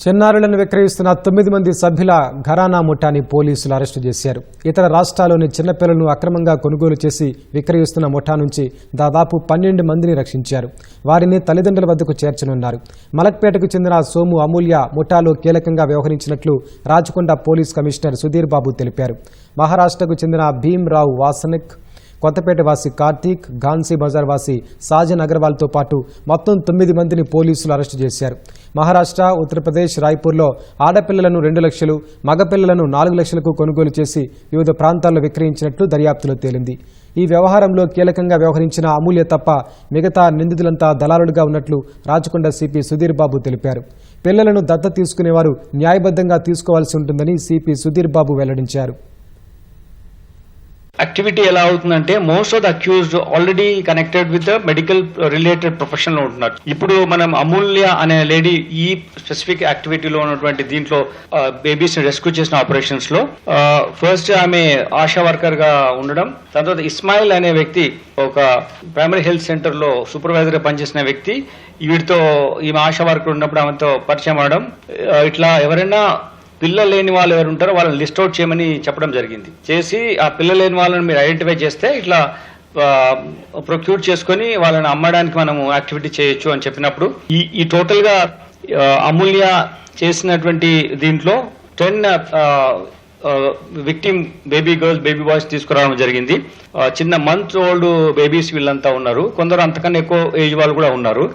చిన్నారులను విక్రయిస్తున్న 9 మంది సభ్యుల ఘరానా ముఠాని పోలీసులు అరెస్టు చేశారు. ఇతర రాష్ట్రాల్లోని చిన్నపిల్లలను అక్రమంగా కొనుగోలు చేసి విక్రయిస్తున్న ముఠా నుంచి దాదాపు 12 మందిని రక్షించారు. వారిని తల్లిదండ్రుల వద్దకు చేర్చనున్నారు. మలక్పేటకు చెందిన సోము అమూల్య ముఠాలో కీలకంగా వ్యవహరించినట్లు రాచకొండ పోలీస్ కమిషనర్ సుధీర్ బాబు తెలిపారు. మహారాష్ట్రకు చెందిన భీమ్రావు వాసనిక్, కొత్తపేట వాసి కార్తీక్, ఘాన్సీ బజార్ వాసి సాజన్ అగర్వాల్తో పాటు మొత్తం 9 మందిని పోలీసులు అరెస్టు చేశారు. మహారాష్ట్ర, ఉత్తరప్రదేశ్, రాయ్పూర్లో ఆడపిల్లలను 2 లక్షలు, మగపిల్లలను 4 లక్షలకు కొనుగోలు చేసి వివిధ ప్రాంతాల్లో విక్రయించినట్లు దర్యాప్తులో తేలింది. ఈ వ్యవహారంలో కీలకంగా వ్యవహరించిన అమూల్య తప్ప మిగతా నిందితులంతా దళారులుగా ఉన్నట్లు రాచకొండ సిపి సుధీర్ బాబు తెలిపారు. పిల్లలను దత్తత తీసుకునేవారు న్యాయబద్ధంగా తీసుకోవాల్సి ఉంటుందని సిపి సుధీర్ బాబు వెల్లడించారు. యాక్టివిటీ ఎలా అవుతుందంటే most of the accused already connected with the medical related profession లో ఉంటున్నారు. ఇప్పుడు మనం అమూల్య అనే లేడీ ఈ స్పెసిఫిక్ యాక్టివిటీలో ఉన్నటువంటి దీంట్లో బేబీస్ ని రెస్క్యూ చేసిన ఆపరేషన్స్ లో ఫస్ట్ ఆమె ఆశా వర్కర్ గా ఉండడం, దాని తర్వాత ఇస్మాయిల్ అనే వ్యక్తి ఒక ప్రైమరీ హెల్త్ సెంటర్ లో సూపర్వైజర్ గా పనిచేసిన వ్యక్తి వీటితో ఈమె ఆశా వర్కర్ ఉన్నప్పుడు ఆమెతో పరిచయం అవడం, ఇట్లా ఎవరైనా పిల్లలు లేని వాళ్ళు ఎవరు ఉంటారో వాళ్ళని లిస్ట్ అవుట్ చేయమని చెప్పడం జరిగింది. చేసి ఆ పిల్లలు లేని వాళ్ళని మీరు ఐడెంటిఫై చేస్తే ఇట్లా ప్రొక్యూర్ చేసుకుని వాళ్ళని అమ్మడానికి మనము యాక్టివిటీ చేయొచ్చు అని చెప్పినప్పుడు ఈ టోటల్ గా అమూల్య చేసినటువంటి దీంట్లో 10 victim baby girls, baby boys తీసుకురావడం జరిగింది. చిన్న మంత్ ఓల్డ్ బేబీస్ వీళ్ళంతా ఉన్నారు. కొందరు అంతకన్నా ఎక్కువ ఏజ్ వాళ్ళు కూడా ఉన్నారు.